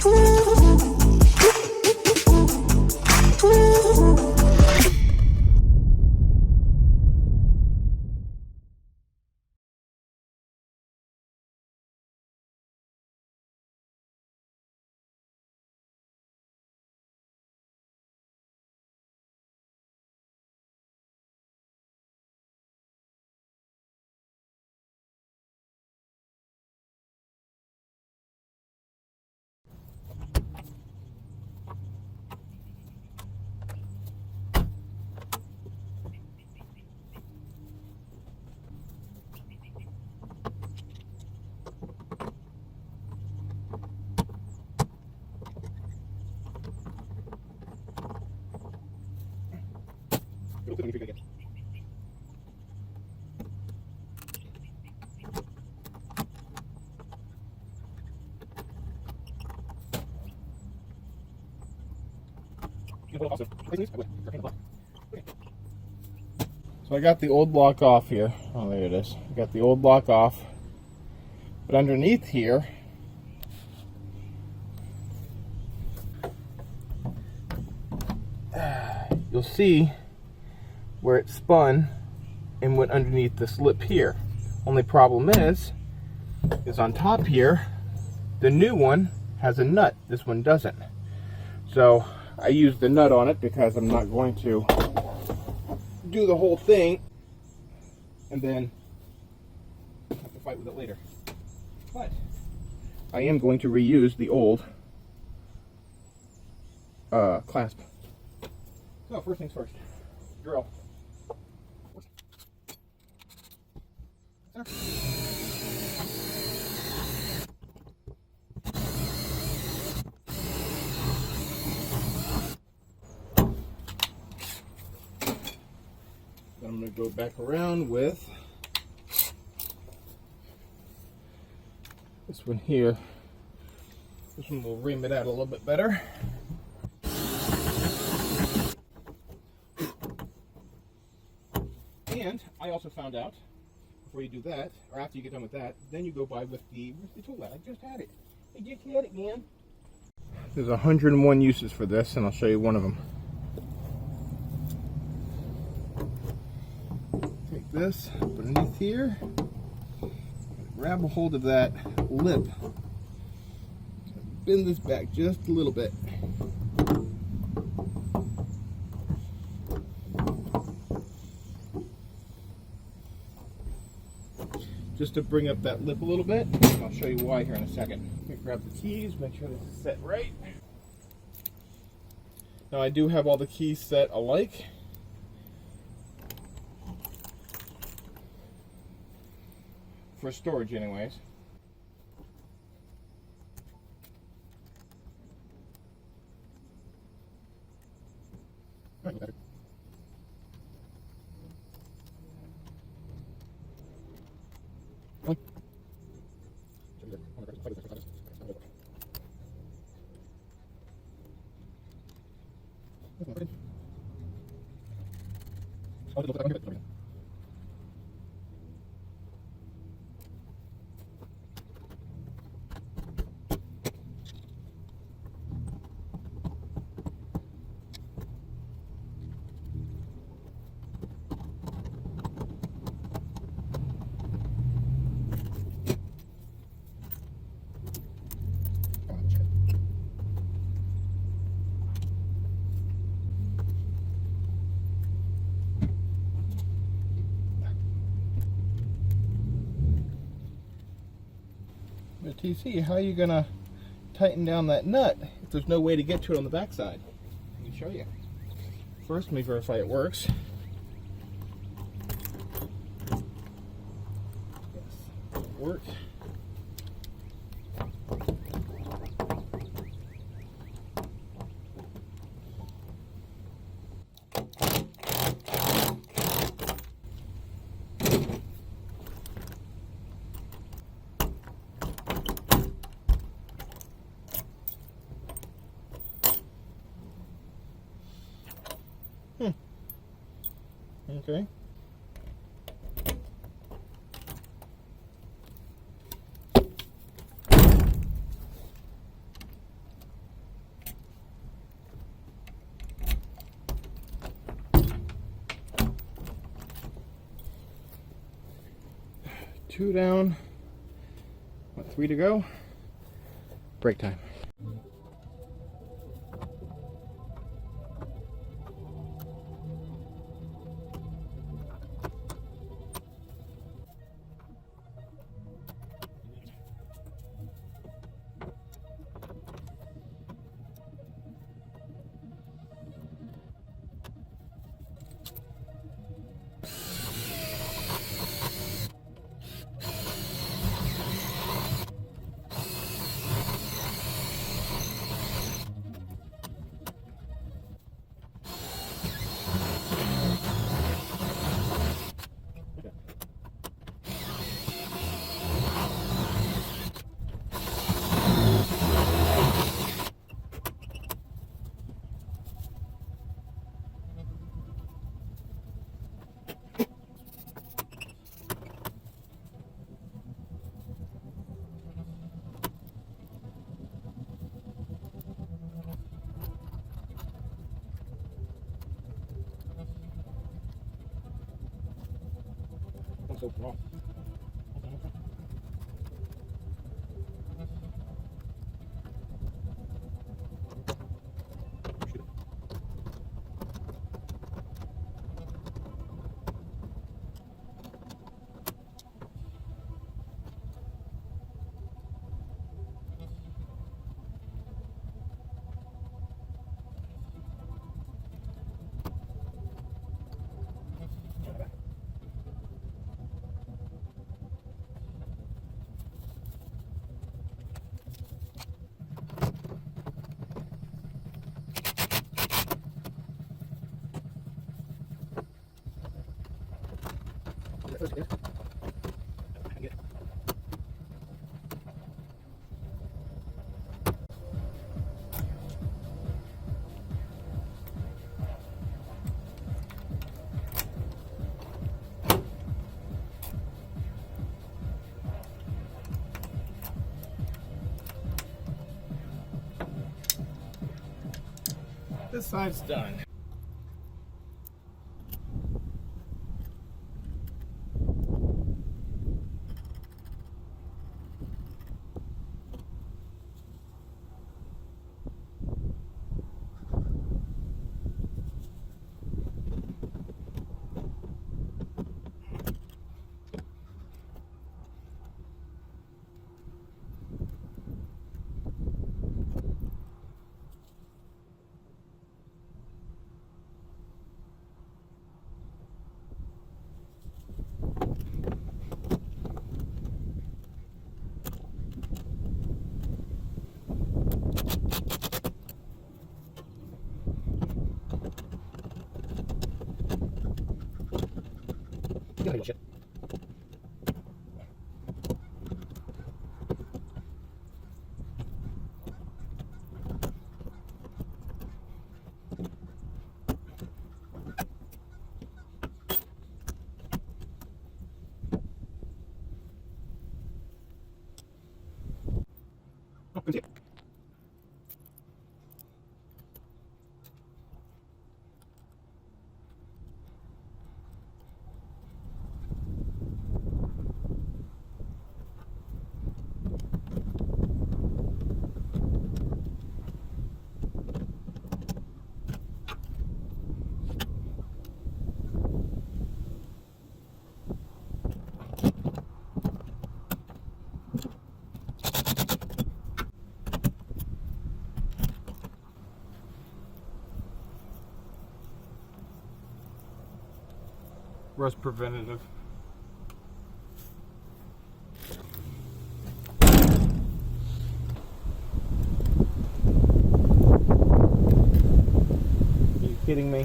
So I got the old block off here. Oh, there it is. I got the old block off. But underneath here, you'll see where it spun and went underneath this lip here. Only problem is on top here, the new one has a nut. This one doesn't. So I used the nut on it because I'm not going to do the whole thing and then have to fight with it later. But I am going to reuse the old clasp. So first things first, drill. Then I'm going to go back around with this one here. This one will ream it out a little bit better. And I also found out, before you do that, or after you get done with that, then you go by with the tool out. I just had it. I just had it, man. There's 101 uses for this, and I'll show you one of them. Take this, put it underneath here, grab a hold of that lip, bend this back just a little bit. Just to bring up that lip a little bit. I'll show you why here in a second. Grab the keys, make sure this is set right. Now I do have all the keys set alike. For storage anyways. But TC, how are you gonna tighten down that nut if there's no way to get to it on the back side? Let me show you. First, let me verify it works. Yes, it works. Okay. 2 down. What, 3 to go? Break time. So wrong. This side's done. Shit. Oh, good shit. Rust preventative. Are you kidding me?